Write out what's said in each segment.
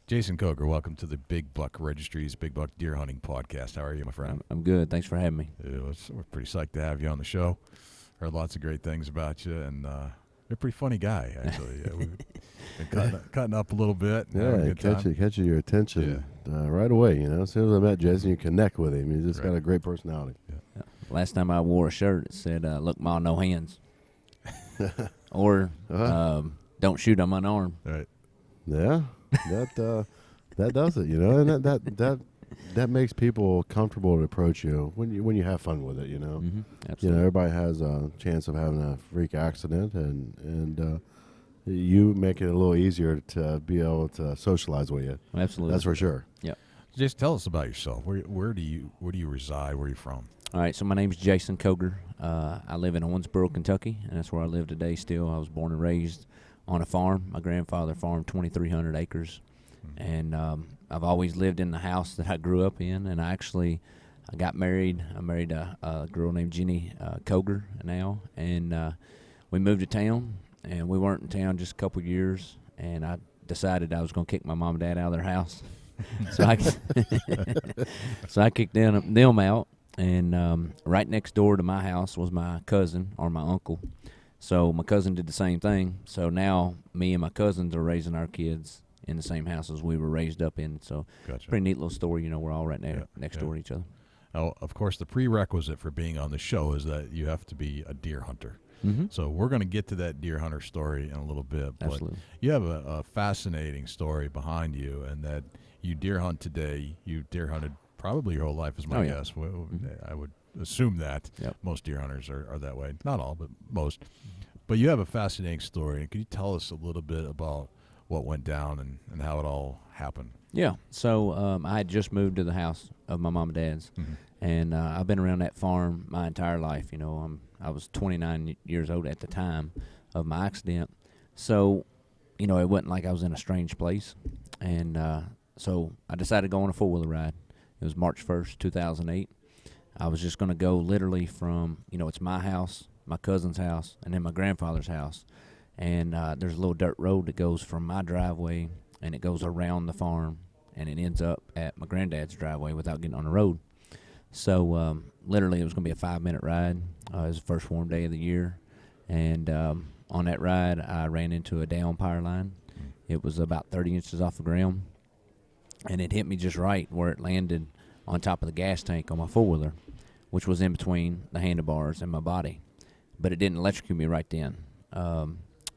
Jason KOGER, welcome to the Big Buck Registries Big Buck Deer Hunting Podcast. How are you, my friend? I'm good. Thanks for having me. We're pretty psyched to have you on the show. Heard lots of great things about you, and you're a pretty funny guy, actually. We've been cutting up a little bit. Yeah, catching your attention right away. As soon as I met Jason, you connect with him. He's just got a great personality. Yeah. Last time I wore a shirt, it said, "Look, Ma, no hands," or "Don't shoot, I'm unarmed." Right. Yeah, that does it. And that makes people comfortable to approach you when you have fun with it. Mm-hmm. Absolutely. Everybody has a chance of having a freak accident, and you make it a little easier to be able to socialize with you. Absolutely. That's for sure. Yeah. Just tell us about yourself. Where do you reside? Where are you from? All right. So my name's Jason KOGER. I live in Owensboro, Kentucky, and that's where I live today. Still, I was born and raised on a farm. My grandfather farmed 2,300 acres, and I've always lived in the house that I grew up in. And I got married. I married a girl named Jenny KOGER now, and we moved to town. And we weren't in town just a couple years, and I decided I was going to kick my mom and dad out of their house. so I kicked them out, and right next door to my house was my cousin or my uncle. So my cousin did the same thing. So now me and my cousins are raising our kids in the same house as we were raised up in. So Gotcha. Pretty neat little story. We're all right next door to each other. Now, of course, the prerequisite for being on the show is that you have to be a deer hunter. Mm-hmm. So we're going to get to that deer hunter story in a little bit. But Absolutely. You have a fascinating story behind you, and that you deer hunt today. You deer hunted probably your whole life, is my guess. I would assume that. Yep. Most deer hunters are that way. Not all, but most. But you have a fascinating story. Could you tell us a little bit about what went down and how it all happened? Yeah. So I had just moved to the house of my mom and dad's, and I've been around that farm my entire life. I was 29 years old at the time of my accident. So, it wasn't like I was in a strange place. And so I decided to go on a four-wheeler ride. It was March 1st, 2008. I was just going to go literally from, it's my house, my cousin's house, and then my grandfather's house. And there's a little dirt road that goes from my driveway, and it goes around the farm, and it ends up at my granddad's driveway without getting on the road. So literally it was going to be a 5-minute ride. It was the first warm day of the year. And on that ride, I ran into a down power line. It was about 30 inches off the ground, and it hit me just right where it landed on top of the gas tank on my four-wheeler, which was in between the handlebars and my body. But it didn't electrocute me right then.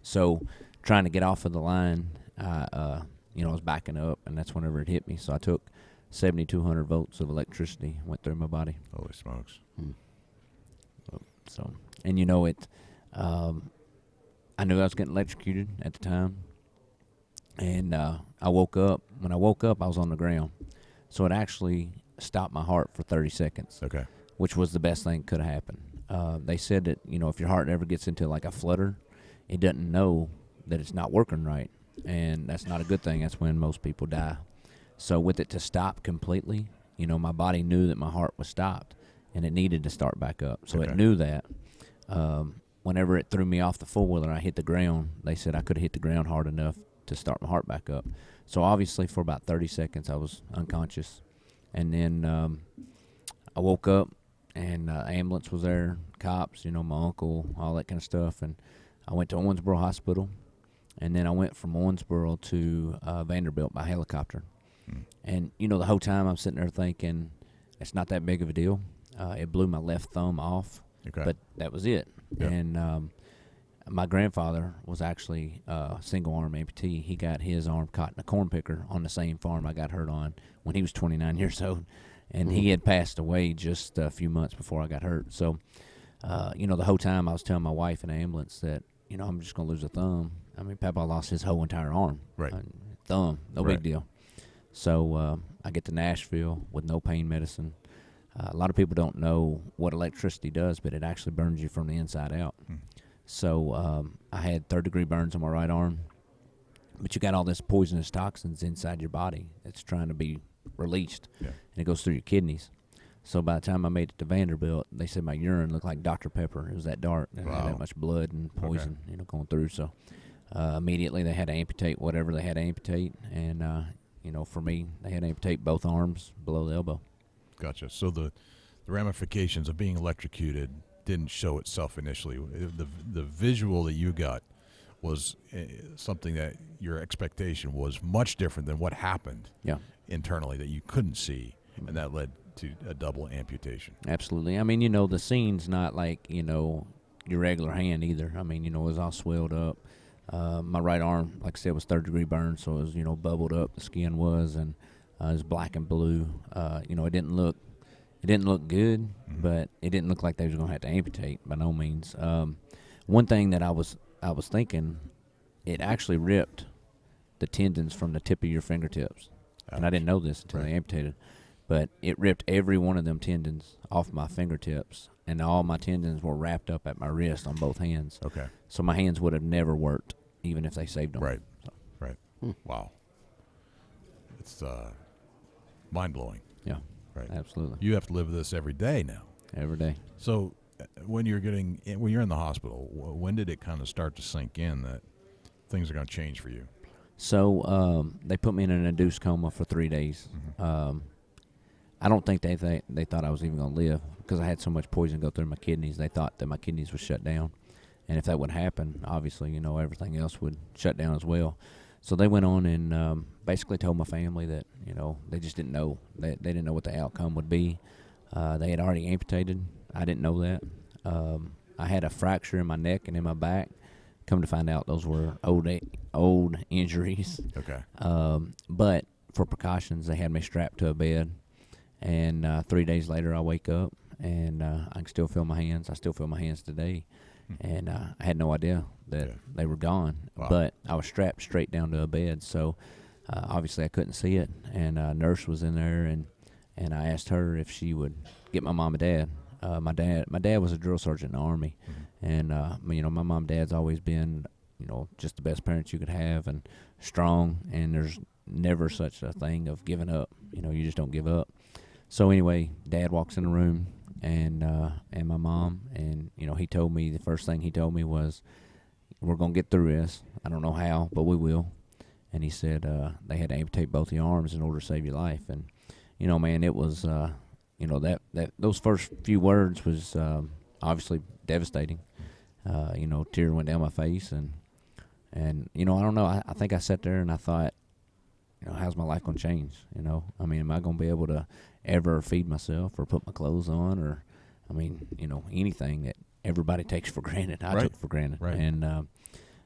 So trying to get off of the line, I was backing up, and that's whenever it hit me. So I took 7,200 volts of electricity went through my body. Holy smokes. So, and I knew I was getting electrocuted at the time. And I woke up. When I woke up, I was on the ground. So it actually stopped my heart for 30 seconds. Okay. Which was the best thing that could have happened. They said that, if your heart ever gets into like a flutter, it doesn't know that it's not working right. And that's not a good thing. That's when most people die. So with it to stop completely, my body knew that my heart was stopped, and it needed to start back up. So It knew that. Whenever it threw me off the four-wheeler, I hit the ground. They said I could have hit the ground hard enough to start my heart back up. So obviously for about 30 seconds I was unconscious. And then I woke up, and ambulance was there, cops, my uncle, all that kind of stuff. And I went to Owensboro Hospital, and then I went from Owensboro to Vanderbilt by helicopter. And, the whole time I'm sitting there thinking, it's not that big of a deal. It blew my left thumb off, but that was it. Yep. And my grandfather was actually a single-arm amputee. He got his arm caught in a corn picker on the same farm I got hurt on when he was 29 years old. And he had passed away just a few months before I got hurt. So, the whole time I was telling my wife in the ambulance that, I'm just going to lose a thumb. I mean, Papa lost his whole entire arm. Right. Thumb, no big deal. So I get to Nashville with no pain medicine. A lot of people don't know what electricity does, but it actually burns you from the inside out. So I had third-degree burns on my right arm, but you got all this poisonous toxins inside your body that's trying to be released, and it goes through your kidneys. So by the time I made it to Vanderbilt, they said my urine looked like Dr. Pepper. It was that dark. It had that much blood and poison, going through. So Immediately they had to amputate whatever they had to amputate, and for me, they had to amputate both arms below the elbow. Gotcha. So the ramifications of being electrocuted didn't show itself initially. The visual that you got was something that your expectation was much different than what happened internally that you couldn't see, and that led to a double amputation. Absolutely. I mean, the scene's not like, your regular hand either. I mean, it was all swelled up. My right arm, like I said, was third-degree burn, so it was, bubbled up, the skin was, and it was black and blue. It didn't look good, but it didn't look like they was going to have to amputate by no means. One thing that I was thinking, it actually ripped the tendons from the tip of your fingertips. Ouch. And I didn't know this until they amputated. But it ripped every one of them tendons off my fingertips, and all my tendons were wrapped up at my wrist on both hands. Okay. So my hands would have never worked, even if they saved them. Right. So. Right. Wow. It's mind-blowing. Yeah. Right. Absolutely. You have to live with this every day now. Every day. So when you're in the hospital, when did it kind of start to sink in that things are going to change for you? So they put me in an induced coma for 3 days. I don't think they thought I was even going to live because I had so much poison go through my kidneys. They thought that my kidneys would shut down. And if that would happen, obviously, everything else would shut down as well. So they went on and basically told my family that, they just didn't know. They didn't know what the outcome would be. They had already amputated. I didn't know that. I had a fracture in my neck and in my back. Come to find out, those were old injuries. Okay. But for precautions, they had me strapped to a bed. And 3 days later, I wake up, and I can still feel my hands. I still feel my hands today. And I had no idea that they were gone. Wow. But I was strapped straight down to a bed, so obviously I couldn't see it. And a nurse was in there, and I asked her if she would get my mom and dad. My dad was a drill sergeant in the Army, and my mom and dad's always been, just the best parents you could have, and strong. And there's never such a thing of giving up. You just don't give up. So anyway, Dad walks in the room, and my mom, and he told me, the first thing he told me was, "We're gonna get through this. I don't know how, but we will." And he said they had to amputate both the arms in order to save your life. And man, it was that those first few words was obviously devastating. Tear went down my face, and I don't know. I think I sat there and I thought, how's my life gonna change? Am I gonna be able to ever feed myself or put my clothes on, or anything that everybody takes for granted, I took for granted. Right. And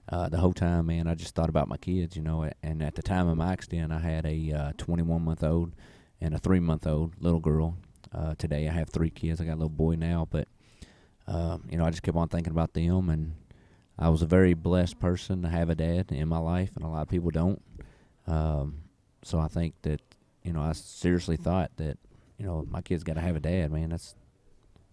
the whole time, man, I just thought about my kids. And at the time of my accident, I had a 21-month-old and a 3-month-old little girl. Today I have 3 kids. I got a little boy now, but I just kept on thinking about them, and I was a very blessed person to have a dad in my life, and a lot of people don't. So I think that I seriously thought that my kids got to have a dad, man. That's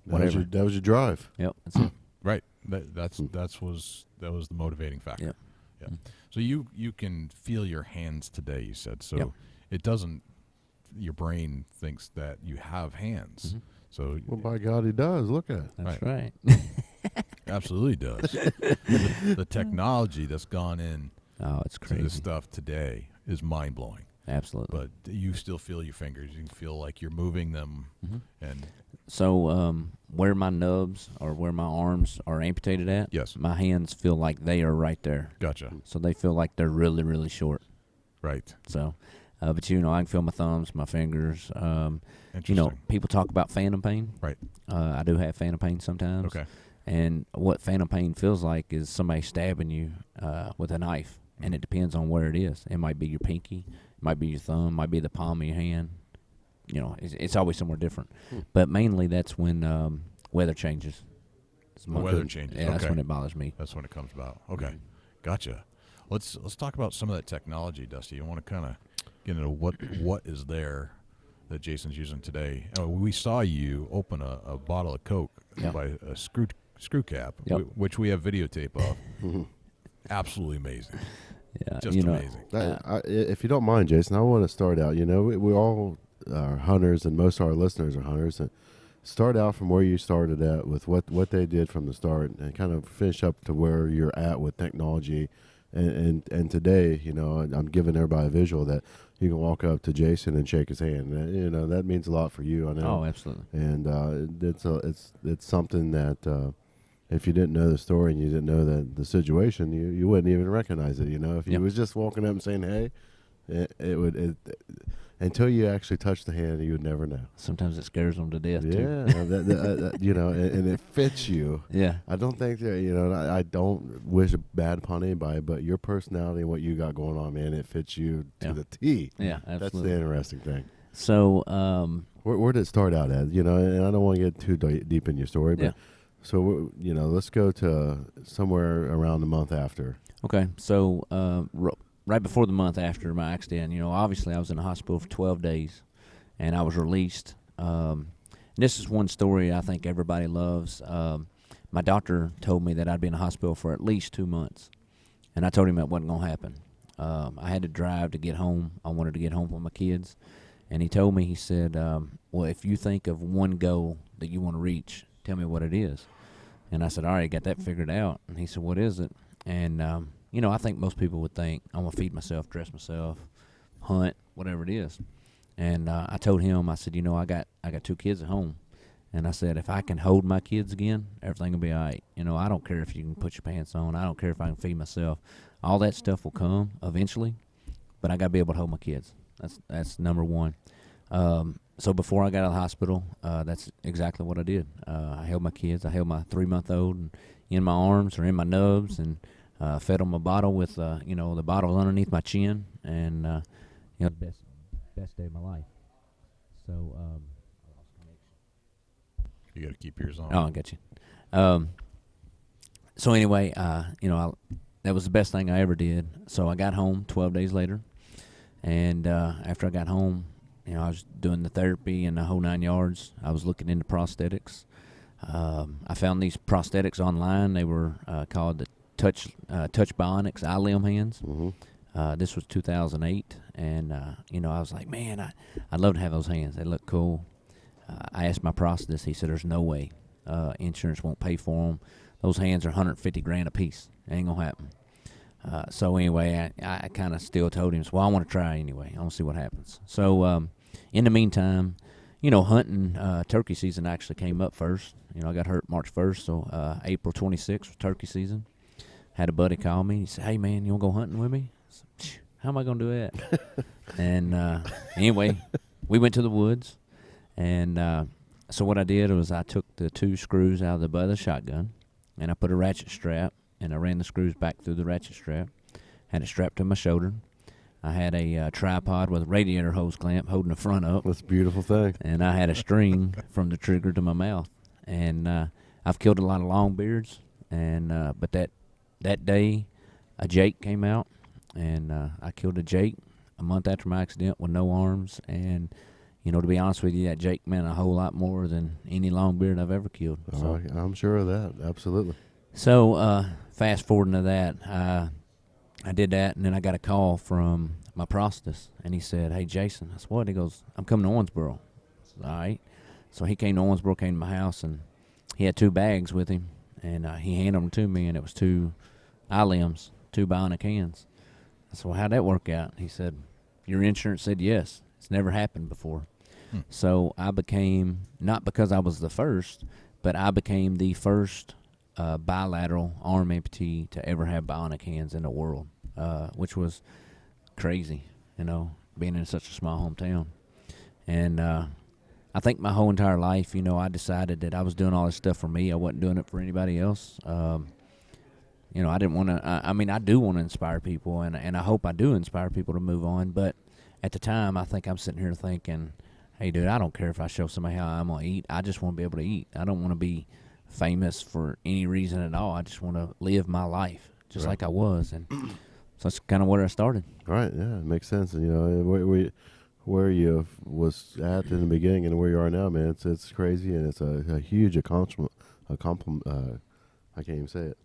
whatever. That was your drive. Yep, that's it. Right. That was the motivating factor. Yep. Yeah. So you can feel your hands today, you said. So Yep. it doesn't. Your brain thinks that you have hands. So Well, by God, he does. Look at it. That's right. absolutely does. the technology that's gone in Oh, it's to crazy. this stuff today is mind blowing. Absolutely. But you still feel your fingers. You can feel like you're moving them, and So where my nubs or where my arms are amputated at, yes, my hands feel like they are right there. gotcha. So they feel like they're really, really short. Right. So, but I can feel my thumbs, my fingers. Interesting. People talk about phantom pain. Right. I do have phantom pain sometimes. Okay. And what phantom pain feels like is somebody stabbing you with a knife, and it depends on where it is. It might be your pinky, it might be your thumb, it might be the palm of your hand. It's always somewhere different. But mainly that's when weather changes. The weather changes. Yeah, that's when it bothers me. That's when it comes about. Okay, gotcha. Let's talk about some of that technology, Dusty. I want to kind of get into what is there that Jason's using today. We saw you open a bottle of Coke by a screw cap, which we have videotape of. Absolutely amazing. Yeah, just amazing. If you don't mind, Jason, I want to start out. We all are hunters, and most of our listeners are hunters. And start out from where you started at with what they did from the start, and kind of finish up to where you're at with technology And today, I'm giving everybody a visual that you can walk up to Jason and shake his hand. That means a lot for you, I know. Oh, absolutely. And it's something that if you didn't know the story and you didn't know the situation, you wouldn't even recognize it. If you was just walking up and saying, "Hey," it would. Until you actually touch the hand, you would never know. Sometimes it scares them to death, too. Yeah, and it fits you. Yeah. I don't think that, I don't wish bad upon anybody, but your personality and what you got going on, man, it fits you to the T. Yeah, absolutely. That's the interesting thing. So, where did it start out at? And I don't want to get too deep in your story, but so, let's go to somewhere around the month after. Okay, so right before the month after my accident, obviously I was in the hospital for 12 days, and I was released. This is one story I think everybody loves. My doctor told me that I'd be in the hospital for at least 2 months, and I told him that wasn't going to happen. I had to drive to get home. I wanted to get home with my kids, and he told me, he said, well, if you think of one goal that you want to reach, tell me what it is. And I said, all right, got that figured out. And he said, what is it? And I think most people would think, I'm going to feed myself, dress myself, hunt, whatever it is. And I told him, I said, I got 2 kids at home. And I said, if I can hold my kids again, everything will be all right. I don't care if you can put your pants on. I don't care if I can feed myself. All that stuff will come eventually, but I got to be able to hold my kids. That's number one. So before I got out of the hospital, that's exactly what I did. I held my kids. I held my 3-month-old in my arms or in my nubs, and fed them a bottle with, the bottle underneath my chin, and the best day of my life. So, you got to keep yours on. Oh, I got you. So anyway, that was the best thing I ever did. So I got home 12 days later, and after I got home, I was doing the therapy and the whole 9 yards. I was looking into prosthetics. I found these prosthetics online. They were called the Touch Bionics eye limb hands. Mm-hmm. This was 2008, and I was like, man, I'd love to have those hands. They look cool. I asked my prosthetist. He said, "There's no way. Insurance won't pay for them. Those hands are $150,000 a piece. It ain't gonna happen." So anyway, I kind of still told him, well, I want to try anyway. I want to see what happens. So in the meantime, hunting turkey season actually came up first. I got hurt March 1st, so April 26th was turkey season. Had a buddy call me. He said, "Hey, man, you want to go hunting with me?" I said, "How am I going to do that?" And anyway, we went to the woods. And so what I did was I took the 2 screws out of the butt of the shotgun, and I put a ratchet strap, and I ran the screws back through the ratchet strap, had it strapped to my shoulder. I had a tripod with a radiator hose clamp holding the front up. That's a beautiful thing. And I had a string from the trigger to my mouth. And I've killed a lot of longbeards, and but that day a Jake came out, and I killed a Jake a month after my accident with no arms. And to be honest with you, that Jake meant a whole lot more than any longbeard I've ever killed. So, I'm sure of that. Absolutely. So fast forwarding to that, I did that, and then I got a call from my prosthetist, and he said, "Hey, Jason." I said, "What?" He goes, "I'm coming to Owensboro." I said, "All right." So he came to Owensboro, came to my house, and he had 2 bags with him, and he handed them to me, and it was 2 eye limbs, 2 bionic hands. I said, "Well, how'd that work out?" He said, "Your insurance said yes. It's never happened before." So I became, not because I was the first, but I became the first bilateral arm amputee to ever have bionic hands in the world, which was crazy, being in such a small hometown. And I think my whole entire life, I decided that I was doing all this stuff for me. I wasn't doing it for anybody else. I didn't want to, I do want to inspire people, and I hope I do inspire people to move on. But at the time, I think I'm sitting here thinking, hey, dude, I don't care if I show somebody how I'm going to eat. I just want to be able to eat. I don't want to be famous for any reason at all. I just want to live my life just like I was. And so that's kind of where I started. Right, yeah, it makes sense. And, where you was at in the beginning and where you are now, man, it's crazy, and it's a huge accomplishment. I can't even say it.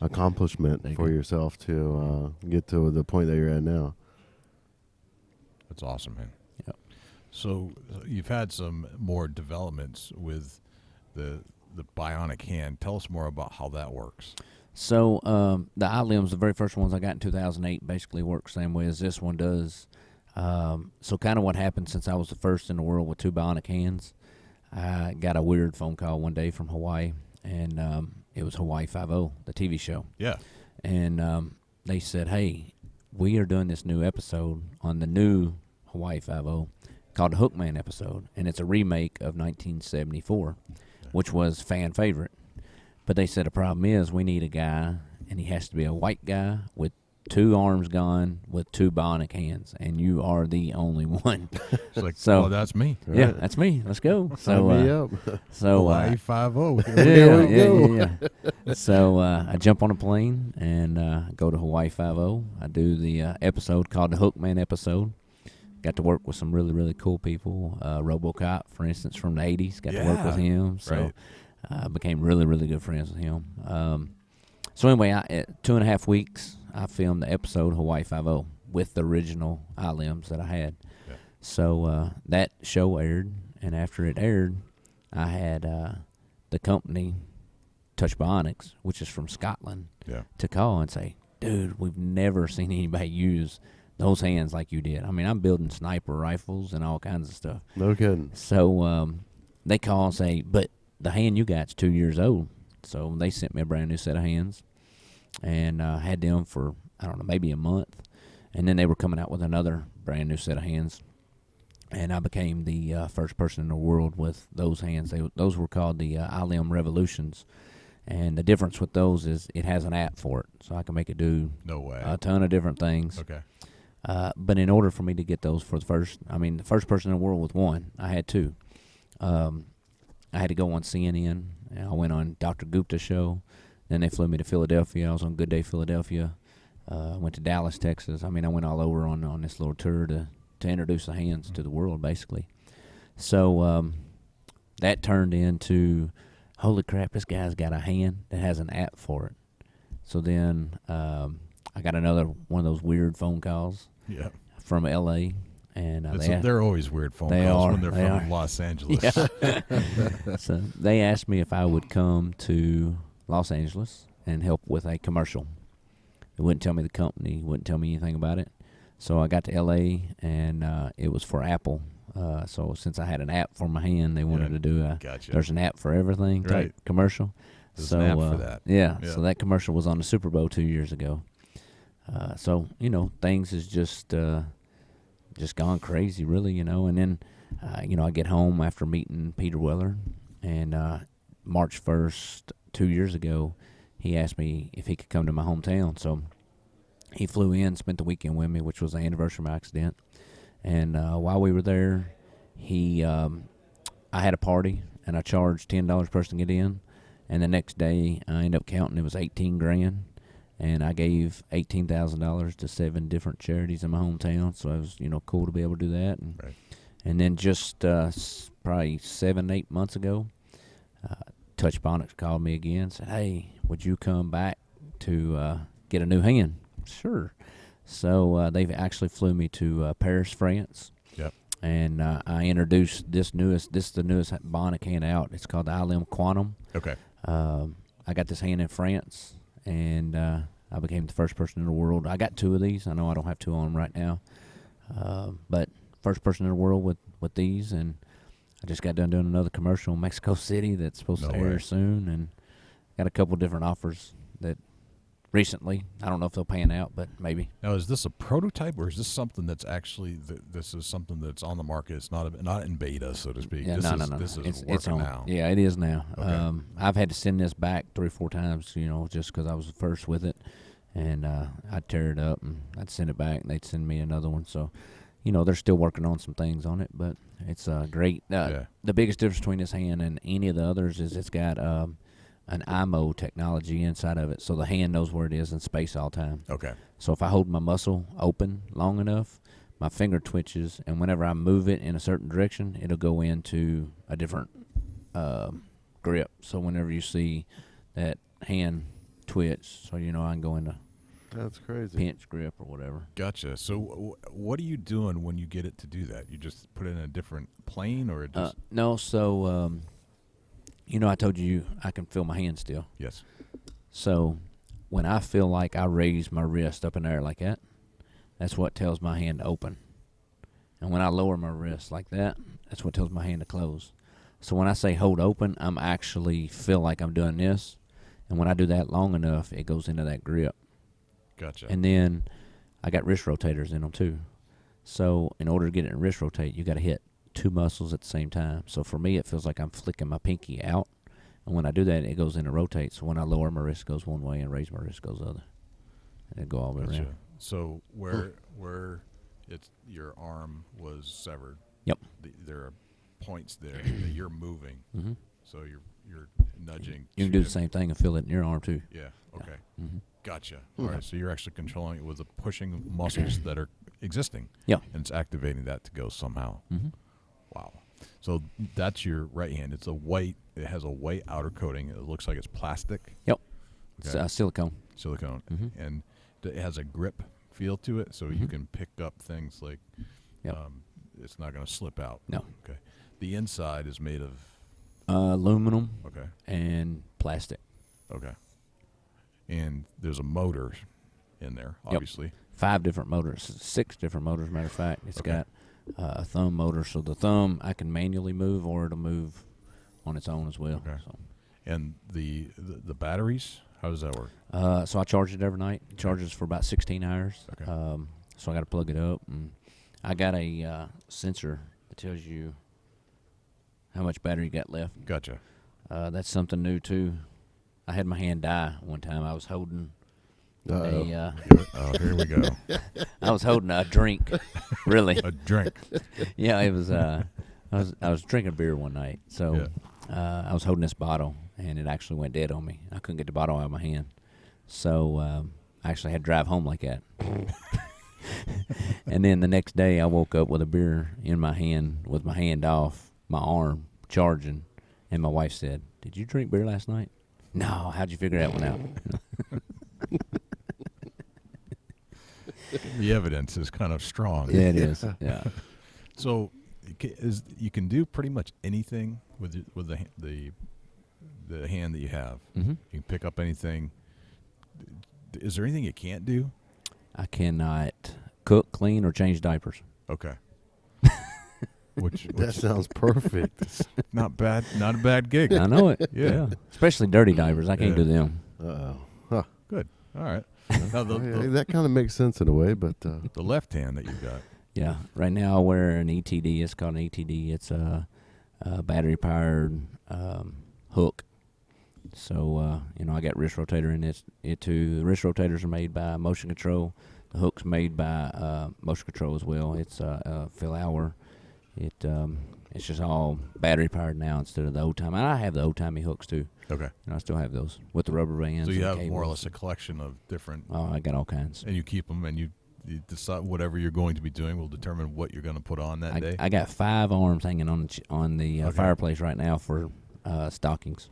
Accomplishment for yourself to get to the point that you're at now. That's awesome, man. Yep. So you've had some more developments with the bionic hand. Tell us more about how that works. So the eye limbs, the very first ones I got in 2008, basically work the same way as this one does. So kind of what happened since I was the first in the world with 2 bionic hands, I got a weird phone call one day from Hawaii, and it was Hawaii Five-0, the TV show. Yeah. And they said, hey, we are doing this new episode on the new Hawaii Five-0 called the Hookman episode, and it's a remake of 1974, which was fan favorite. But they said the problem is we need a guy, and he has to be a white guy with 2 arms gone with 2 bionic hands, and you are the only one. It's like, So- well, that's me. Yeah, that's me. Let's go. Sign me up. So Hawaii 5-0. yeah. So I jump on a plane and go to Hawaii 5-0. I do the episode called the Hookman episode. Got to work with some really, really cool people. RoboCop, for instance, from the 80s. Got to work with him. So I became really, really good friends with him. So anyway, at 2.5 weeks, I filmed the episode Hawaii 5-0 with the original eye limbs that I had. Yeah. So that show aired, and after it aired, I had the company Touch Bionics, which is from Scotland, to call and say, dude, we've never seen anybody use those hands like you did. I mean, I'm building sniper rifles and all kinds of stuff. No kidding. So they call and say, but the hand you got's 2 years old. So they sent me a brand new set of hands, and had them for, I don't know, maybe a month. And then they were coming out with another brand new set of hands. And I became the first person in the world with those hands. Those were called the iLim Revolutions. And the difference with those is it has an app for it. So I can make it do No way. a ton of different things. Okay. But in order for me to get those for the first person in the world with one, I had 2. I had to go on CNN. And I went on Dr. Gupta's show. Then they flew me to Philadelphia. I was on Good Day Philadelphia. Went to Dallas, Texas. I mean, I went all over on this little tour to introduce the hands to the world, basically. So that turned into, holy crap, this guy's got a hand that has an app for it. So then I got another one of those weird phone calls from L.A., and they're always weird phone they calls are, when they're they from are. Los Angeles. Yeah. So they asked me if I would come to Los Angeles and help with a commercial. They wouldn't tell me the company, wouldn't tell me anything about it. So I got to L.A., and it was for Apple. So since I had an app for my hand, they wanted to do there's an app for everything type commercial. There's so an app for that. Yeah, so that commercial was on the Super Bowl 2 years ago. So, things is just gone crazy, really, And then, I get home after meeting Peter Weller, and March 1st, 2 years ago, he asked me if he could come to my hometown. So he flew in, spent the weekend with me, which was the anniversary of my accident. And while we were there, I had a party, and I charged $10 per person to get in. And the next day, I ended up counting, it was $18,000. And I gave $18,000 to 7 different charities in my hometown. So it was, cool to be able to do that. And then just probably 7-8 months ago, Touch Bionics called me again, said, hey, would you come back to get a new hand? Sure. So they actually flew me to Paris, France. Yep. And I introduced this is the newest Bionic hand out. It's called the iLim Quantum. Okay. I got this hand in France, and I became the first person in the world. I got 2 of these. I know I don't have 2 on them right now. But first person in the world with these, and I just got done doing another commercial in Mexico City that's supposed to air soon, and got a couple different offers that recently. I don't know if they'll pan out, but maybe. Now, is this a prototype, or is this something that's actually this is something that's on the market? It's not in beta, so to speak. Yeah, no. This is working on, now. Yeah, it is now. Okay. I've had to send this back 3 or 4 times, just because I was the first with it, and I'd tear it up and I'd send it back, and they'd send me another one. So, they're still working on some things on it, but it's great. The biggest difference between this hand and any of the others is it's got an IMO technology inside of it, so the hand knows where it is in space all the time. Okay. So if I hold my muscle open long enough, my finger twitches, and whenever I move it in a certain direction, it'll go into a different grip. So whenever you see that hand twitch, so I can go into That's crazy. pinch grip or whatever. Gotcha. So what are you doing when you get it to do that? You just put it in a different plane, or it just No, so I told you I can feel my hand still. yes. So when I feel like I raise my wrist up in the air like that, that's what tells my hand to open. And when I lower my wrist like that, that's what tells my hand to close. So when I say hold open, I'm actually feel like I'm doing this. And when I do that long enough, it goes into that grip. Gotcha. And then I got wrist rotators in them too. So in order to get it in wrist rotate, you got to hit two muscles at the same time. So for me, it feels like I'm flicking my pinky out. And when I do that, it goes into rotate. So when I lower my wrist, it goes one way, and raise my wrist goes the other. And it go all the way around. So where it's your arm was severed. Yep. There are points there that you're moving. Mm-hmm. So you're nudging. You can do the same thing and feel it in your arm too. Yeah. Okay. Yeah. Mm-hmm. Gotcha. All right. So you're actually controlling it with the pushing muscles that are existing. Yeah. And it's activating that to go somehow. Mm-hmm. Wow. So that's your right hand. It's a white. It has a white outer coating. It looks like it's plastic. Yep. Okay. It's silicone. Silicone. Mm-hmm. And it has a grip feel to it, so you can pick up things like Yep. it's not going to slip out. No. Okay. The inside is made of Aluminum okay. and plastic. Okay. And there's a motor in there, obviously. 5 different motors, 6 different motors, matter of fact. It's got a thumb motor, so the thumb I can manually move, or it'll move on its own as well. Okay. So. And the batteries, how does that work? So I charge it every night. It charges for about 16 hours. Okay. So I got to plug it up, and I got a sensor that tells you how much battery you got left. Gotcha. That's something new too. I had my hand die one time. I was holding Uh-oh. Here we go. I was holding a drink, really. A drink. Yeah, it was. I was drinking beer one night, so I was holding this bottle, and it actually went dead on me. I couldn't get the bottle out of my hand, so I actually had to drive home like that. And then the next day, I woke up with a beer in my hand, with my hand off, my arm charging, and my wife said, "Did you drink beer last night?" "No." "How'd you figure that one out?" The evidence is kind of strong. Yeah, it is. Yeah. So, you can do pretty much anything with the hand that you have. Mm-hmm. You can pick up anything. Is there anything you can't do? I cannot cook, clean, or change diapers. Okay. Which That sounds perfect. not bad. Not a bad gig. I know it. Yeah. Especially dirty diapers. I can't Yeah. do them. Uh-oh. Huh. Good. All right. Now That kind of makes sense in a way, but the left hand that you've got. Yeah. Right now I wear an ETD. It's called an ETD. It's a battery-powered hook. So, I got wrist rotator in it too. The wrist rotators are made by Motion Control. The hook's made by Motion Control as well. It's Phil Hour. It's just all battery-powered now instead of the old-time. And I have the old-timey hooks too. Okay. I still have those with the rubber bands. So you and have more or cables. less a collection of different. Oh, I got all kinds. And you keep them, and you decide whatever you're going to be doing will determine what you're going to put on that day. I got 5 arms hanging on the fireplace right now for stockings.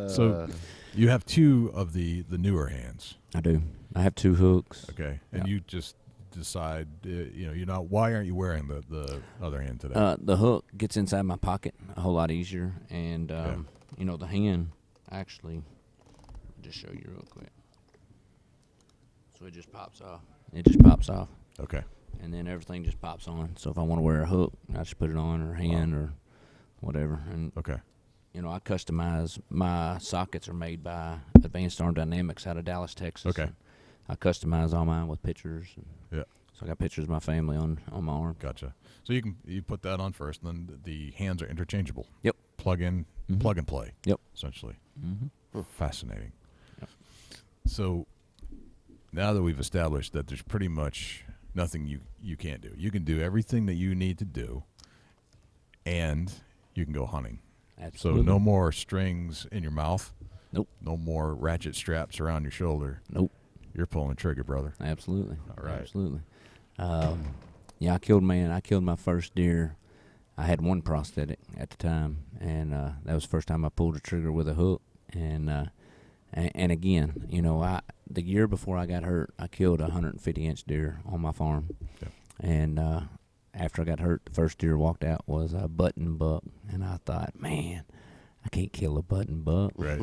So you have 2 of the newer hands. I do. I have 2 hooks. Okay. And Yeah. you just decide, you're not. Why aren't you wearing the other hand today? The hook gets inside my pocket a whole lot easier, and the hand actually. I'll just show you real quick. So it just pops off. Okay. And then everything just pops on. So if I want to wear a hook, I just put it on, or hand, or whatever. And Okay. I customize. My sockets are made by Advanced Arm Dynamics out of Dallas, Texas. Okay. I customize all mine with pictures. Yeah. So I got pictures of my family on my arm. Gotcha. So you put that on first, and then the hands are interchangeable. Yep. Plug in, Mhm. plug and play. Yep. Essentially. Mm-hmm. Fascinating. Yep. So now that we've established that there's pretty much nothing you can't do. You can do everything that you need to do, and you can go hunting. Absolutely. So no more strings in your mouth. Nope. No more ratchet straps around your shoulder. Nope. You're pulling the trigger, brother. Absolutely. All right. Absolutely. I killed my first deer. I had one prosthetic at the time, and that was the first time I pulled a trigger with a hook. And again, the year before I got hurt, I killed a 150-inch deer on my farm. Yep. And after I got hurt, the first deer walked out was a button buck, and I thought, man, I can't kill a button buck. Right.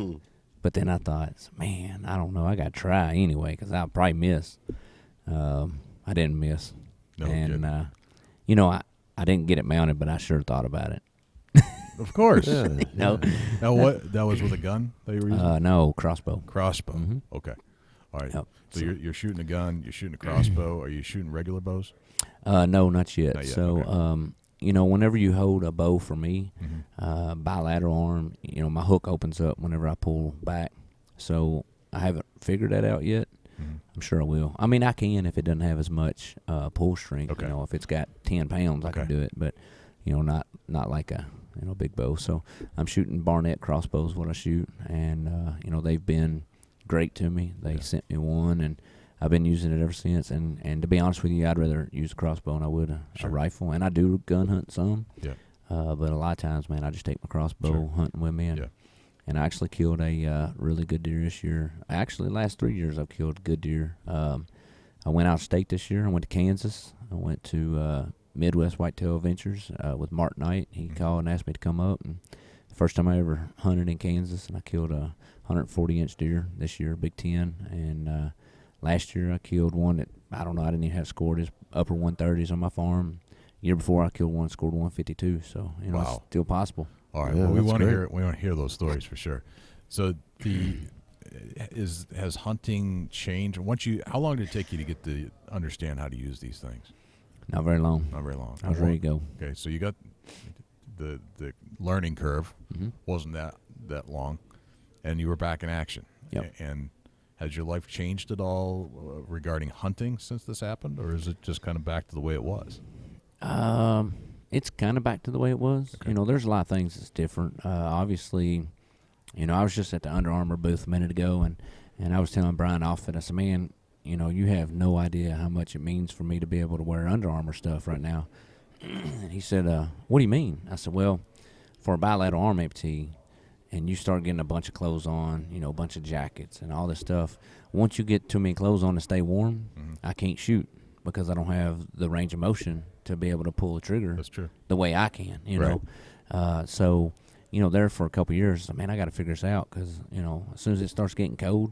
But then I thought, man, I don't know. I got to try anyway because I'll probably miss. I didn't miss. No and, kidding. you know, I didn't get it mounted, but I sure thought about it. Of course. Yeah, No. Now, what? That was with a gun that you were using? No, crossbow. Crossbow. Mhm. Okay. All right. Yep. So you're shooting a gun. You're shooting a crossbow. Are you shooting regular bows? No, not yet. Not yet, So, okay. you know, whenever you hold a bow for me, Mm-hmm. bilateral arm, you know, my hook opens up whenever I pull back. So I haven't figured that out yet. Mm-hmm. I'm sure I will. I mean, I can if it doesn't have as much pull strength. Okay. You know, if it's got 10 pounds, I can Okay. do it. But, you know, not like a big bow. So I'm shooting Barnett Crossbow is what I shoot. And, you know, they've been great to me. They sent me one, and I've been using it ever since. And to be honest with you, I'd rather use a crossbow than I would a rifle. And I do gun hunt some. Yeah. But a lot of times, man, I just take my crossbow Sure. hunting with me. And I actually killed a really good deer this year. Actually, the last 3 years I've killed good deer. I went out of state this year. I went to Kansas. I went to Midwest Whitetail Ventures with Mark Knight. He called and asked me to come up. And the first time I ever hunted in Kansas, and I killed a 140-inch deer this year, Big 10. And last year I killed one that, I don't know, I didn't even have scored his upper 130s on my farm. Year before I killed one, scored 152. So, you know, Wow. it's still possible. All right. Yeah, Well, we that's want to great. hear. We want to hear those stories for sure. So has hunting changed? How long did it take you to get to understand how to use these things? Not very long. Not very long. I was ready to go. Okay, so you got the learning curve Mhm. wasn't that long, and you were back in action. Yep. And has your life changed at all regarding hunting since this happened, or is it just kind of back to the way it was? It's kind of back to the way it was. Okay. You know, there's a lot of things that's different. Obviously, you know, I was just at the Under Armour booth a minute ago, and I was telling Brian Offit, I said, man, you know, you have no idea how much it means for me to be able to wear Under Armour stuff right now. And he said, what do you mean? I said, well, for a bilateral arm amputee, and you start getting a bunch of clothes on, you know, a bunch of jackets and all this stuff, once you get too many clothes on to stay warm, I can't shoot because I don't have the range of motion to be able to pull the trigger That's true. the way I can, you Right. know. So, you know, there for a couple of years, man, I got to figure this out because, you know, as soon as it starts getting cold,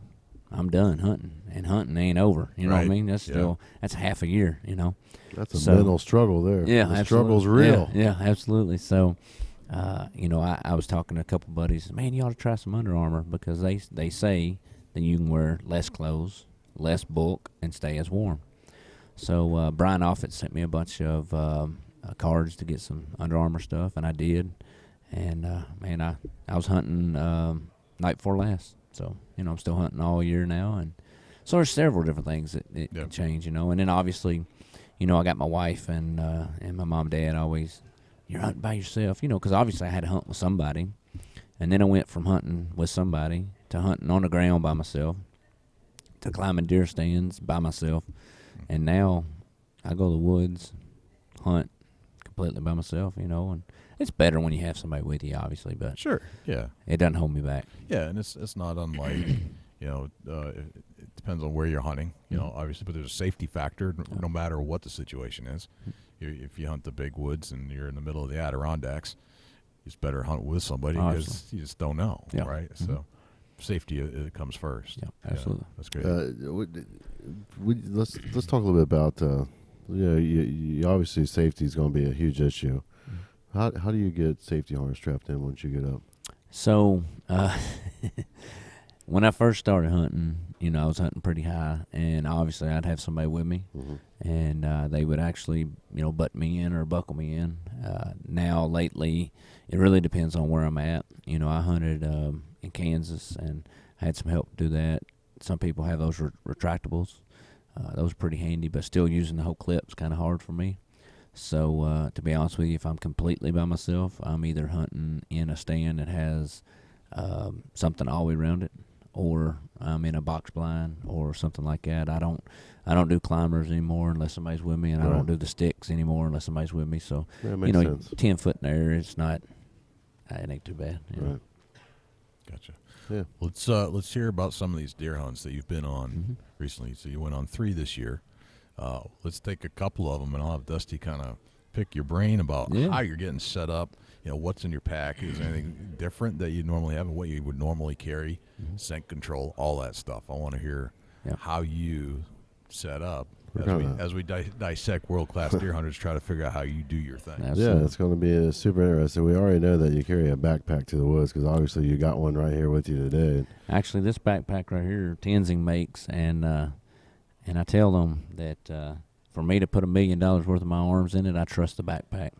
I'm done hunting, and hunting ain't over. You know what I Right. mean? That's Yeah. still that's half a year. You know. That's a So- mental struggle there. Yeah, the absolutely. struggle's real. Yeah, absolutely. So, you know, I was talking to a couple buddies. Man, you ought to try some Under Armour because they say that you can wear less clothes, less bulk, and stay as warm. So Brian Offit sent me a bunch of cards to get some Under Armour stuff, and I did. And man, I was hunting night before last. So, you know, I'm still hunting all year now, and so there's several different things that can change, you know. And then obviously, you know, I got my wife and my mom and dad always, you're hunting by yourself, you know, because obviously I had to hunt with somebody. And then I went from hunting with somebody to hunting on the ground by myself to climbing deer stands by myself. And now I go to the woods, hunt completely by myself, you know, and it's better when you have somebody with you, obviously, but Sure. Yeah. it doesn't hold me back. Yeah, and it's not unlike, you know, it depends on where you're hunting, you know, obviously, but there's a safety factor no matter what the situation is. If you hunt the big woods and you're in the middle of the Adirondacks, it's better hunt with somebody because Obviously. you just don't know, Yeah. right? So safety it comes first. Yeah, absolutely. That's great. Let's talk a little bit about. You know, you obviously safety is going to be a huge issue. How do you get safety harness strapped in once you get up? So, when I first started hunting, you know, I was hunting pretty high, and obviously I'd have somebody with me, and they would actually, you know, butt me in or buckle me in. Now, lately, it really depends on where I'm at. You know, I hunted in Kansas and had some help do that. Some people have those retractables. Those are pretty handy, but still using the whole clip's kind of hard for me. So, to be honest with you, if I'm completely by myself, I'm either hunting in a stand that has something all the way around it, or I'm in a box blind or something like that. I don't do climbers anymore unless somebody's with me, and I don't do the sticks anymore unless somebody's with me. So, Yeah, it you makes know, sense. 10 foot in the air, it ain't too bad. You know? Right. Gotcha. Yeah. Let's hear about some of these deer hunts that you've been on recently. So you went on 3 this year. Let's take a couple of them, and I'll have Dusty kind of pick your brain about Yeah. how you're getting set up. You know, what's in your pack? Is there anything different that you normally have and what you would normally carry? Scent control, all that stuff. I want to hear how you set up as we dissect world-class deer hunters, try to figure out how you do your thing. Absolutely. Yeah, it's going to be super interesting. We already know that you carry a backpack to the woods because obviously you got one right here with you today. Actually, this backpack right here, Tenzing makes, and I tell them that for me to put $1 million worth of my arms in it, I trust the backpack.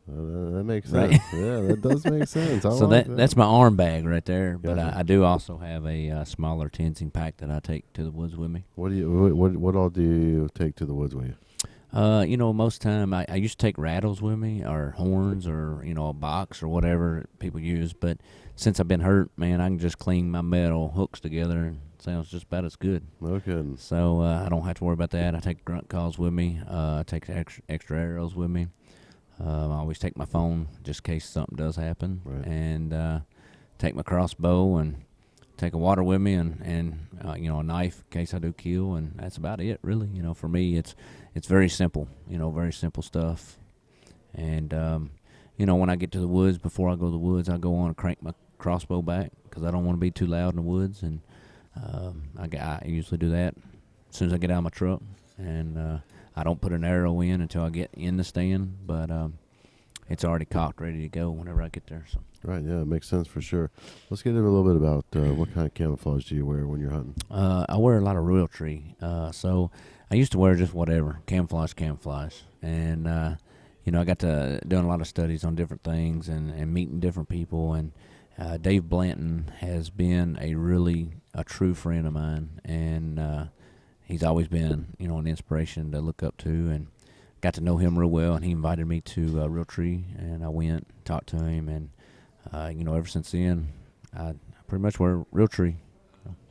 That makes Right. sense. Yeah, that does make sense. I So like that's my arm bag right there. But Gotcha. I do also have a smaller Tenzing pack that I take to the woods with me. What all do you take to the woods with you? You know, most time I used to take rattles with me or horns or, you know, a box or whatever people use. But since I've been hurt, man, I can just clean my metal hooks together and it sounds just about as good. No kidding. So I don't have to worry about that. I take grunt calls with me. I take extra arrows with me. I always take my phone just in case something does happen. Right. And take my crossbow and take a water with me and you know, a knife in case I do kill. And that's about it, really. You know, for me, it's very simple, you know, very simple stuff. And, you know, when I get to the woods, before I go to the woods, I go on and crank my crossbow back because I don't want to be too loud in the woods. And I usually do that as soon as I get out of my truck. And I don't put an arrow in until I get in the stand, but it's already cocked, ready to go whenever I get there. So. Right, yeah, it makes sense for sure. Let's get into a little bit about what kind of camouflage do you wear when you're hunting? I wear a lot of realtree. So I used to wear just whatever, camouflage. And, you know, I got to doing a lot of studies on different things and meeting different people. And Dave Blanton has been a true friend of mine. And he's always been, you know, an inspiration to look up to. And got to know him real well. And he invited me to Realtree. And I went, talked to him. And, you know, ever since then, I pretty much wear Realtree.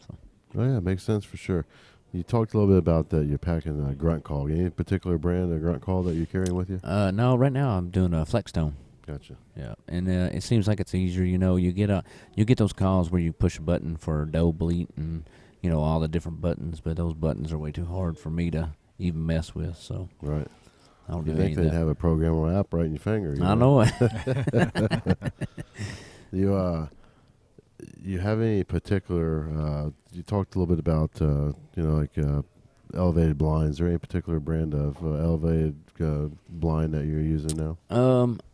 So. Oh, yeah, it makes sense for sure. You talked a little bit about that you're packing a Grunt Call. Any particular brand of Grunt Call that you're carrying with you? No, right now I'm doing a Flexstone. Gotcha. Yeah, and it seems like it's easier. You know, you get those calls where you push a button for doe bleat and, you know, all the different buttons, but those buttons are way too hard for me to even mess with. So Right. I don't You do any think of they'd that. have a programmable app right in your finger? I know it. You have any particular? You talked a little bit about you know, like elevated blinds. Is there any particular brand of elevated blind that you're using now?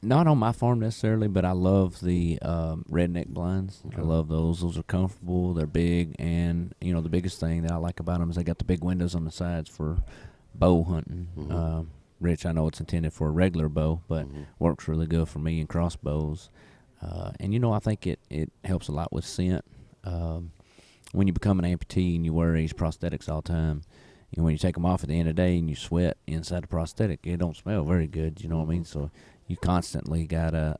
Not on my farm necessarily, but I love the redneck blinds. Okay. I love those. Those are comfortable. They're big, and you know the biggest thing that I like about them is they got the big windows on the sides for bow hunting. Mm-hmm. Which I know it's intended for a regular bow, but works really good for me and crossbows. And you know, I think it helps a lot with scent. When you become an amputee and you wear these prosthetics all the time, you know, when you take them off at the end of the day and you sweat inside the prosthetic, it don't smell very good. You know what I mean? So you constantly gotta,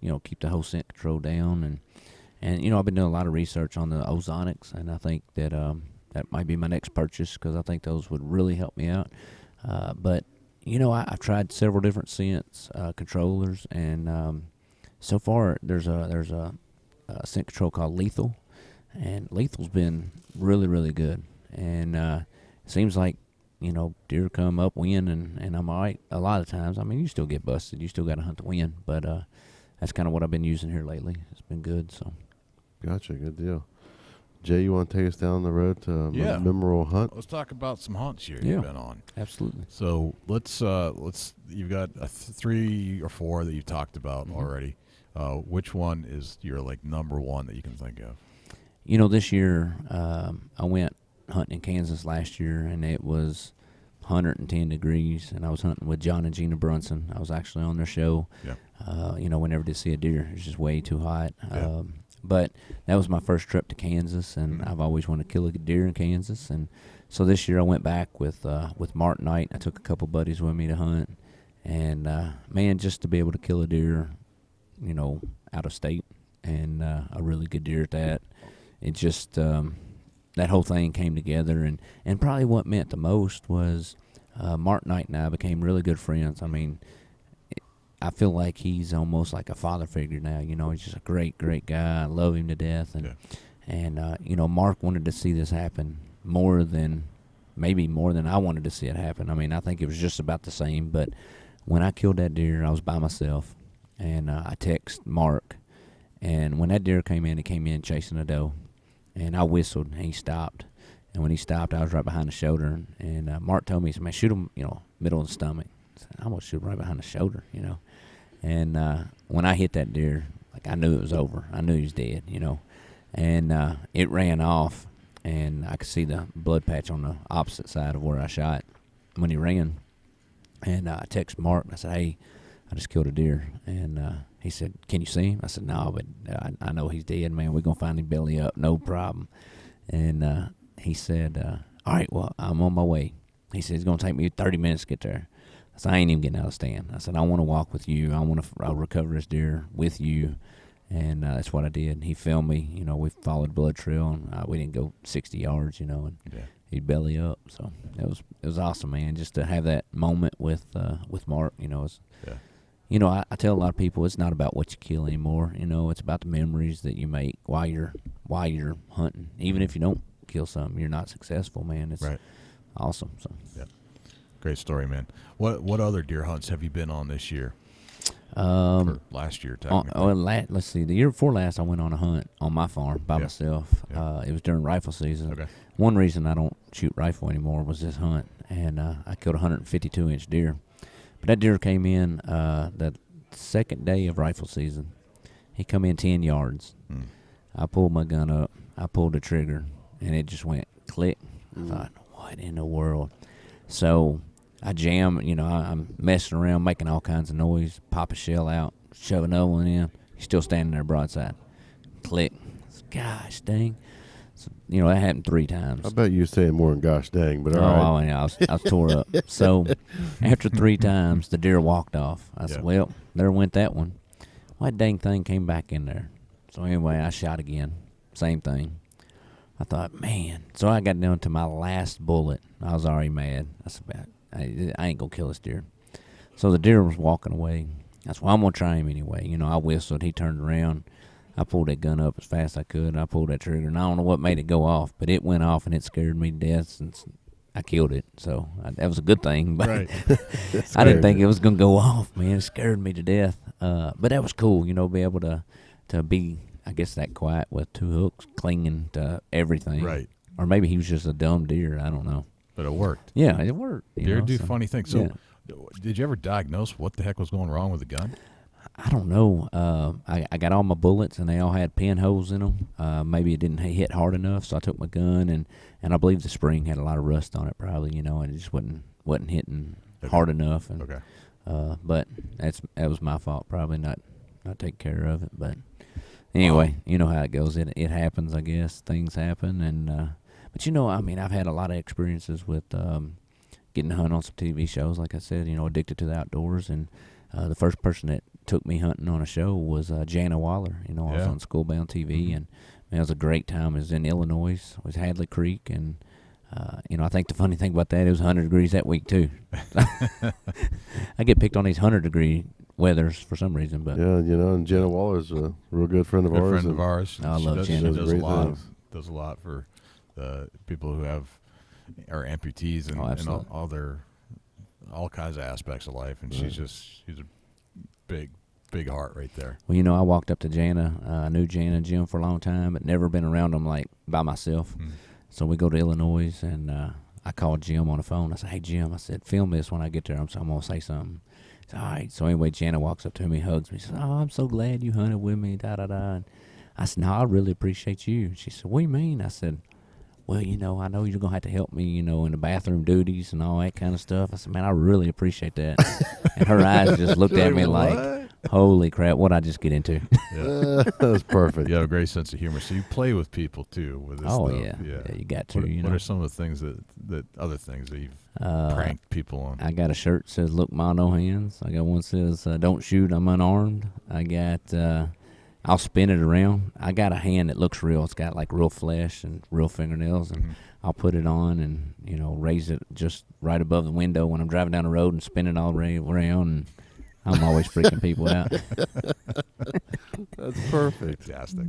you know, keep the whole scent control down. And you know, I've been doing a lot of research on the ozonics, and I think that that might be my next purchase because I think those would really help me out. But you know, I've tried several different scents controllers, and so far there's a scent control called Lethal, and Lethal's been really, really good. And it seems like, you know, deer come upwind, and I'm all right a lot of times. I mean, you still get busted, you still got to hunt the wind, but that's kind of what I've been using here lately. It's been good. So. Gotcha, good deal. Jay, you want to take us down the road to a memorable hunt? Let's talk about some hunts you've been on. Absolutely. So let's you've got 3 or 4 that you've talked about already. Which one is your like number one that you can think of? You know, this year I went hunting in Kansas last year, and it was 110 degrees, and I was hunting with John and Gina Brunson. I was actually on their show. Yeah. You know, we never did see a deer. It was just way too hot. Yeah. But that was my first trip to Kansas, and I've always wanted to kill a deer in Kansas. And so this year I went back with Mark Knight. I took a couple buddies with me to hunt. And, man, just to be able to kill a deer, you know, out of state, and a really good deer at that, it just that whole thing came together. And probably what meant the most was Mark Knight and I became really good friends. I mean, I feel like he's almost like a father figure now. You know, he's just a great, great guy. I love him to death. And you know, Mark wanted to see this happen maybe more than I wanted to see it happen. I mean, I think it was just about the same, but when I killed that deer, I was by myself, and I text Mark, and when that deer came in, it came in chasing a doe, and I whistled, and he stopped. And when he stopped, I was right behind the shoulder, and Mark told me, he said, man, shoot him, middle of the stomach. I said, I'm going to shoot him right behind the shoulder, And when I hit that deer, like, I knew it was over. I knew he was dead, And it ran off, and I could see the blood patch on the opposite side of where I shot when he ran. And I texted Mark, and I said, hey, I just killed a deer. And he said, can you see him? I said, no, but I know he's dead, man. We're going to find him belly up, no problem. And he said, all right, well, I'm on my way. He said, it's going to take me 30 minutes to get there. I said, I ain't even getting out of the stand. I said, I want to walk with you. I'll recover this deer with you. And that's what I did. He filmed me. We followed blood trail, and we didn't go 60 yards, and he'd belly up. So it was awesome, man, just to have that moment with Mark. I tell a lot of people it's not about what you kill anymore. It's about the memories that you make while you're hunting. Even if you don't kill something, you're not successful, man. It's awesome. So great story, man. What other deer hunts have you been on this year? Last year, technically. Let's see. The year before last, I went on a hunt on my farm by myself. Yeah. It was during rifle season. Okay. One reason I don't shoot rifle anymore was this hunt, and I killed a 152-inch deer. But that deer came in the second day of rifle season. He come in 10 yards. I pulled my gun up. I pulled the trigger, and it just went click. I thought, what in the world? So I jam, I'm messing around, making all kinds of noise, pop a shell out, shove another one in. He's still standing there broadside. Click. Gosh dang. So, that happened 3 times. I bet you were saying more than gosh dang, but all right. I was tore up. So after 3 times, the deer walked off. I said, well, there went that one. Well, that dang thing came back in there. So anyway, I shot again. Same thing. I thought, man. So I got down to my last bullet. I was already mad. I said, I ain't going to kill this deer. So the deer was walking away. I said, well, I'm going to try him anyway. I whistled. He turned around. I pulled that gun up as fast as I could, and I pulled that trigger. And I don't know what made it go off, but it went off, and it scared me to death, and I killed it. So that was a good thing. But I didn't think it was going to go off, man. It scared me to death. But that was cool, be able to be, I guess, that quiet with 2 hooks clinging to everything. Right. Or maybe he was just a dumb deer. I don't know. But it worked. Yeah, it worked. Deer do funny things. So did you ever diagnose what the heck was going wrong with the gun? I don't know. I got all my bullets, and they all had pinholes in them. Maybe it didn't hit hard enough, so I took my gun, and I believe the spring had a lot of rust on it probably, and it just wasn't hitting hard enough. And, but that was my fault, probably not taking care of it. But anyway, you know how it goes. It happens, I guess. Things happen, and but I've had a lot of experiences with getting to hunt on some TV shows. Like I said, addicted to the outdoors, and the first person that took me hunting on a show was Jana Waller. I was on Schoolbound TV, and it was a great time. It was in Illinois. It was Hadley Creek, and I think the funny thing about that, it was 100 degrees that week too. I get picked on these 100-degree weathers for some reason, but and Jenna Waller's a real good friend of ours. I love Jenna. She does a lot for the people who are amputees and all kinds of aspects of life, and she's a big heart right there. Well, I walked up to Jana. I knew Jana and Jim for a long time, but never been around them like by myself. So we go to Illinois, and I called Jim on the phone. I said, hey, Jim, I said, film this when I get there. I'm going to say something. He said, all right. So anyway, Jana walks up to me, hugs me. She says, oh, I'm so glad you hunted with me, da-da-da. And I said, no, I really appreciate you. She said, what do you mean? I said, well, I know you're going to have to help me, in the bathroom duties and all that kind of stuff. I said, man, I really appreciate that. And her eyes just looked at me like, holy crap, what'd I just get into? That was perfect. You have a great sense of humor. So you play with people, too, with this stuff. Yeah, you got to, What are some of the things other things that you've pranked people on? I got a shirt that says, look, ma, no hands. I got one that says, don't shoot, I'm unarmed. I got... I'll spin it around. I got a hand that looks real. It's got like real flesh and real fingernails, and I'll put it on and raise it just right above the window when I'm driving down the road and spin it all around. And I'm always freaking people out. That's perfect. Fantastic.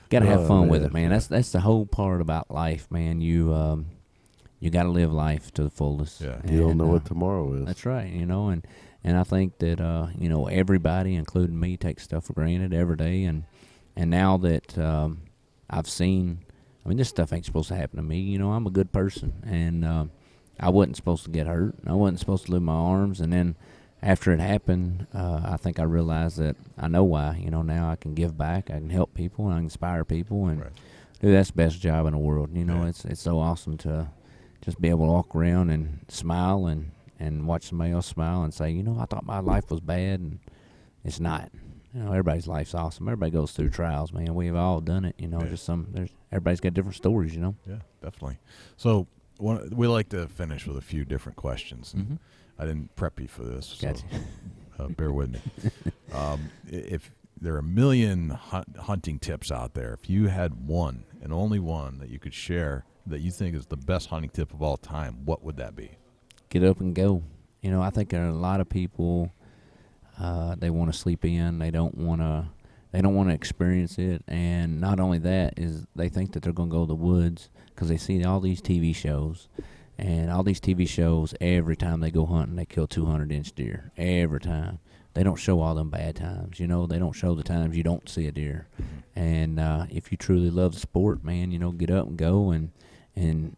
Got to have fun with it, man. That's the whole part about life, man. You you got to live life to the fullest. Yeah. You don't And, know what tomorrow is. That's right, and I think that everybody, including me, takes stuff for granted every day, and now that I've seen, this stuff ain't supposed to happen to me. I'm a good person, and I wasn't supposed to get hurt. I wasn't supposed to lose my arms, and then after it happened, I think I realized that I know why. Now I can give back, I can help people, and I can inspire people, and dude, that's the best job in the world. It's so awesome to just be able to walk around and smile and watch somebody else smile and say, I thought my life was bad, and it's not. Everybody's life's awesome. Everybody goes through trials, man. We've all done it. Everybody's got different stories. Yeah, definitely. So we like to finish with a few different questions. Mm-hmm. I didn't prep you for this, so Gotcha. Bear with me. If there are a million hunting tips out there, if you had one and only one that you could share that you think is the best hunting tip of all time, what would that be? Get up and go. I think there are a lot of people. They want to sleep in. They don't want to experience it. And not only that, is they think that they're going to go to the woods because they see all these TV shows. And all these TV shows, every time they go hunting, they kill 200-inch deer. Every time. They don't show all them bad times. They don't show the times you don't see a deer. And if you truly love the sport, man, get up and go. And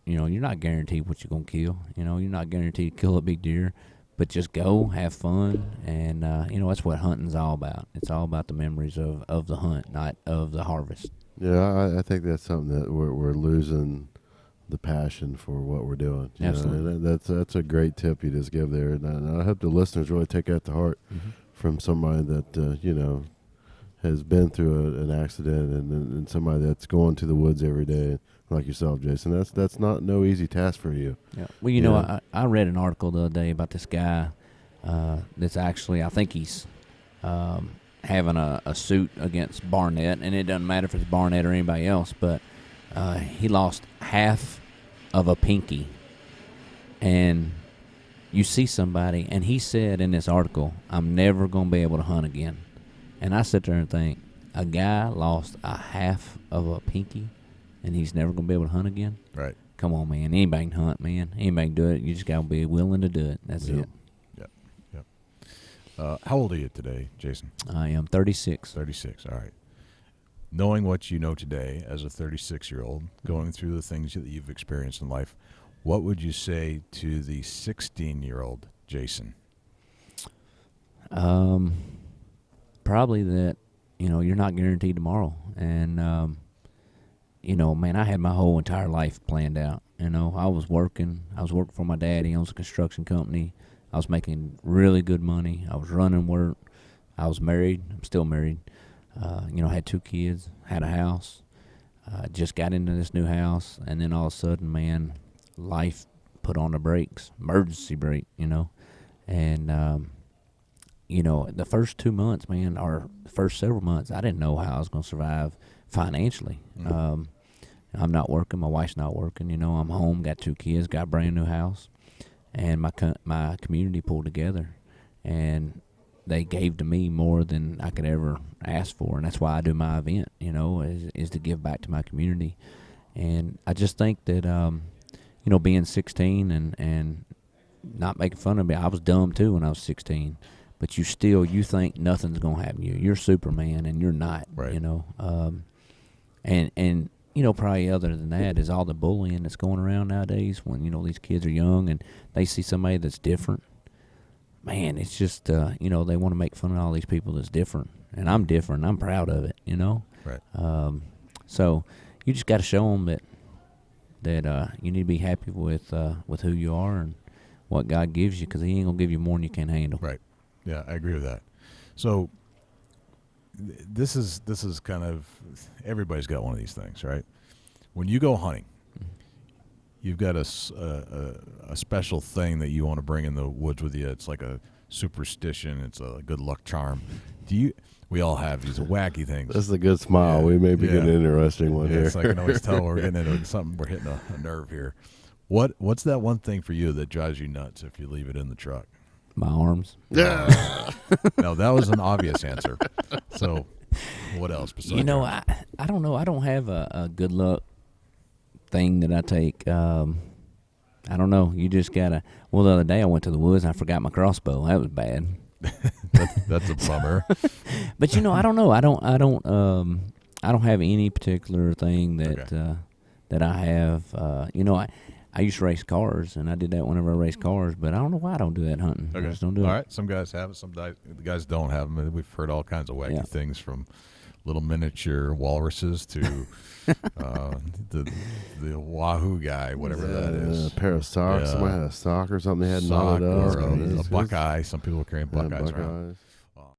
you're not guaranteed what you're going to kill. You're not guaranteed to kill a big deer. But just go, have fun, and that's what hunting's all about. It's all about the memories of the hunt, not of the harvest. Yeah, I think that's something that we're losing the passion for what we're doing. Absolutely. And that's a great tip you just give there, and I hope the listeners really take that to heart from somebody that has been through an accident and somebody that's going to the woods every day. Like yourself, Jason, that's not no easy task for you. Yeah. Well, I read an article the other day about this guy that's actually, I think he's having a suit against Barnett, and it doesn't matter if it's Barnett or anybody else, but he lost half of a pinky. And you see somebody, and he said in this article, I'm never going to be able to hunt again. And I sit there and think, a guy lost a half of a pinky, and he's never going to be able to hunt again? Right. Come on, man. Anybody can hunt, man. Anybody can do it. You just got to be willing to do it. That's it. Yep. How old are you today, Jason? I am 36. 36. All right. Knowing what you know today as a 36-year-old, going through the things that you've experienced in life, what would you say to the 16-year-old Jason? Probably that, you're not guaranteed tomorrow. And, man, I had my whole entire life planned out. I was working for my dad. He owns a construction company. I was making really good money. I was running work. I was married. I'm still married. Had 2 kids, had a house. Just got into this new house. And then all of a sudden, man, life put on the brakes, emergency brake, And, the first 2 months, man, or the first several months, I didn't know how I was going to survive financially. I'm not working. My wife's not working. I'm home, got 2 kids, got a brand new house. And my community pulled together. And they gave to me more than I could ever ask for. And that's why I do my event, is to give back to my community. And I just think that, being 16 and not making fun of me, I was dumb too when I was 16. But you think nothing's going to happen to you. You're Superman, and you're not, right. And probably other than that is all the bullying that's going around nowadays when, these kids are young and they see somebody that's different. Man, it's just, they want to make fun of all these people that's different. And I'm different. I'm proud of it, Right. So you just got to show them that you need to be happy with who you are and what God gives you, because He ain't going to give you more than you can handle. Right. Yeah, I agree with that. So this is kind of, everybody's got one of these things, right? When you go hunting, you've got a special thing that you want to bring in the woods with you. It's like a superstition. It's a good luck charm. We all have these wacky things. This is a good smile. Yeah. We may be getting an interesting one here. So I can always tell we're getting into something. We're hitting a nerve here. What's that one thing for you that drives you nuts if you leave it in the truck? My arms. Yeah. No, that was an obvious answer. So what else besides that? I don't know. I don't have a good luck thing that I take. I don't know. You just gotta. Well, the other day I went to the woods and I forgot my crossbow. That was bad. That's a bummer. But I don't know. I don't have any particular thing that that I have. I used to race cars, and I did that whenever I raced cars. But I don't know why I don't do that hunting. I just don't do it. All right. Some guys have it. Some guys don't have them. We've heard all kinds of wacky things, from little miniature walruses to the Wahoo guy, whatever that is. A pair of socks. Someone had a sock or something they had knotted up. Or a buckeye. Some people were carrying buckeyes around.